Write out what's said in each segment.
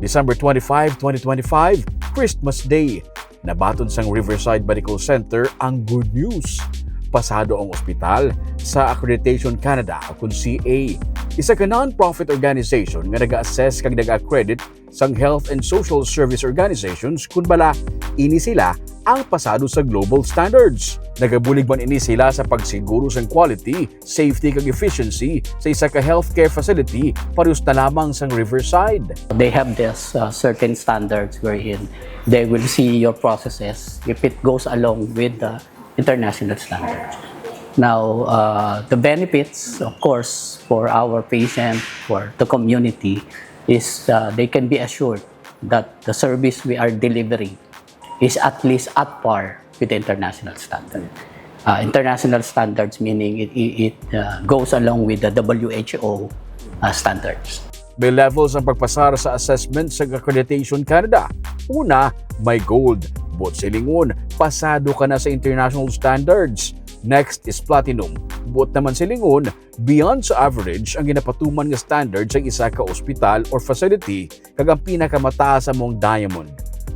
December 25, 2025, Christmas Day. Nabaton sang Riverside Medical Center ang good news. Pasado ang ospital sa Accreditation Canada o kung CA. Isa ka non-profit organization nga nag-assess kag nag-accredit sang health and social service organizations kung bala ini sila ang pasado sa global standards. Nagabulig man ini sila sa pagsiguro sang quality, safety kag efficiency sa isa ka healthcare facility parehas na lamang sang Riverside. They have this certain standards wherein they will see your processes if it goes along with the international standards. Now, the benefits, of course, for our patient, for the community, is they can be assured that the service we are delivering is at least at par with the international standard. International standards meaning it goes along with the WHO standards. May levels ang pagpasar sa assessment sa Accreditation Canada. Una, may gold. Bot silingon, pasado ka na sa international standards. Next is platinum. Bot naman silingon, beyond sa average ang ginapatuman nga standards sa isa ka ospital or facility kag ang pinakamataas among diamond.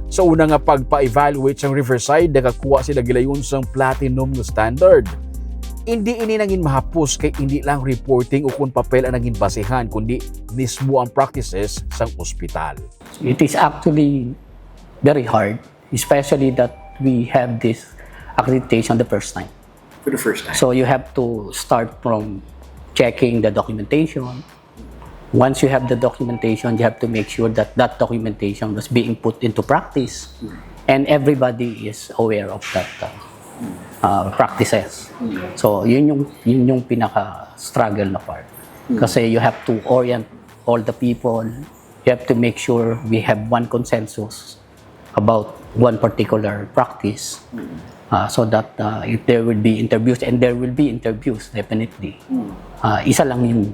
Sa una nga pagpa-evaluate sang Riverside, nakakuha sila gilayon sang platinum nga standard. Hindi ini nangin mahapos kay hindi lang reporting o kung papel ang nangin basehan, kundi mismo ang practices sang ospital. It is actually very hard, especially that we have this accreditation the first time. For the first time. So you have to start from checking the documentation. Once you have the documentation, you have to make sure that that documentation was being put into practice. And everybody is aware of that practices. So yun yung pinaka-struggle na part. Kasi you have to orient all the people. You have to make sure we have one consensus about one particular practice. So that if there will be interviews, and there will be interviews definitely, isa lang yung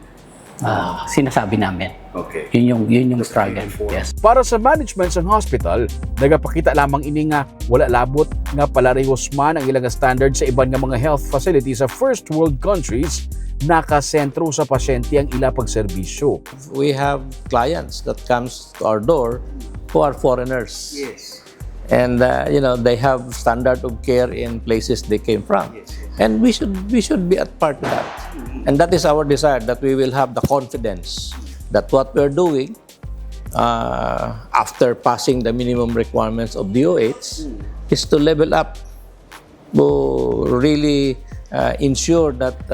sinasabi namin. Okay. Yun yung struggle. Yes. Para sa management sa hospital, nagapakita lamang ini nga wala labot nga palarehos man ang ilang standard sa iban nga mga health facilities sa first world countries, nakasentro sa pasyente ang ila pagserbisyo. We have clients that comes to our door who are foreigners. Yes. And they have standard of care in places they came from. Yes. And we should be at part of that. And that is our desire, that we will have the confidence that what we're doing after passing the minimum requirements of DOH is to level up, to really ensure that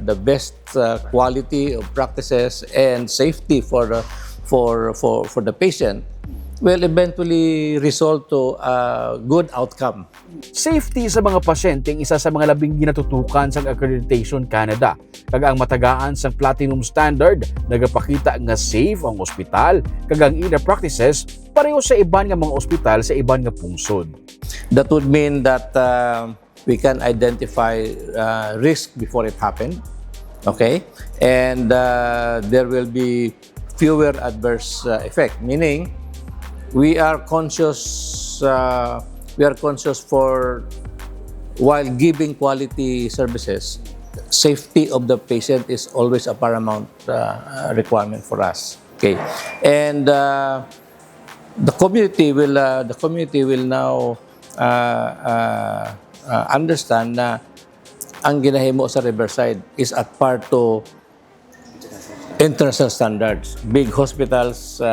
the best quality of practices and safety for the patient will eventually result to a good outcome. Safety sa mga pasyente ang isa sa mga labing ginatutukan sa Accreditation Canada. Kag ang matagaan sa platinum standard, nagapakita nga safe ang ospital, kag ang ina practices pareho sa iban nga mga ospital sa iban nga pungsod. That would mean that we can identify risk before it happened, okay? And there will be fewer adverse effect, meaning we are conscious for while giving quality services, safety of the patient is always a paramount requirement for us. Okay, and the community will now understand na ang ginahimo sa Riverside is at par to international standards, big hospitals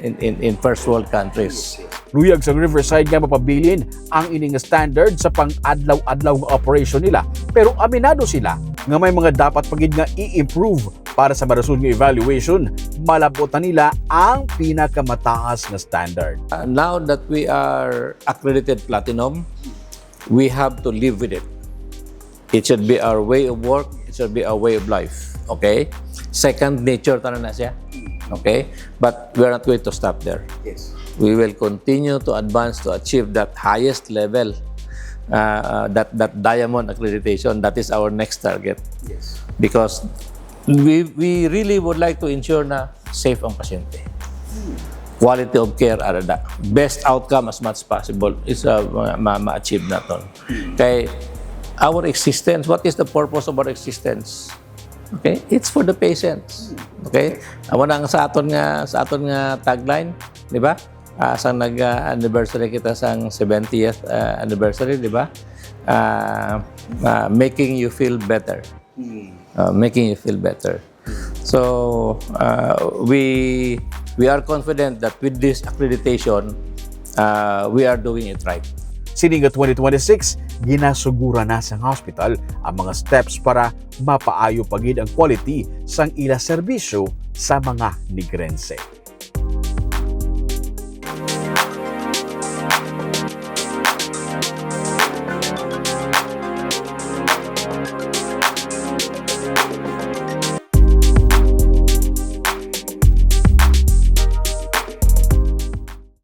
in first world countries. Luyag sa Riverside nga mapabilin ang ining standard sa pang-adlaw-adlaw nga operation nila. Pero aminado sila nga may mga dapat pagid nga i-improve para sa marason nga evaluation, malabutan nila ang pinakamataas nga standard. Now that we are accredited platinum, we have to live with it. It should be our way of work, it should be our way of life. Okay? Second nature na siya. Okay? But we're not going to stop there. Yes. We will continue to advance to achieve that highest level, that diamond accreditation. That is our next target. Yes. Because we really would like to ensure na safe ang pasyente. Quality of care are the best outcome as much as possible is ma-achieve naton. Kay our existence, what is the purpose of our existence? Okay, it's for the patients. Okay? Amo na ang sa aton nga tagline, di ba? Sa nag-anniversary kita sang 70th anniversary, di ba? Making you feel better. Making you feel better. So, we are confident that with this accreditation, we are doing it right. Sininga 2026, ginasugura na sa hospital ang mga steps para mapaayo pagid ang quality sang ila serbisyo sa mga Negrense.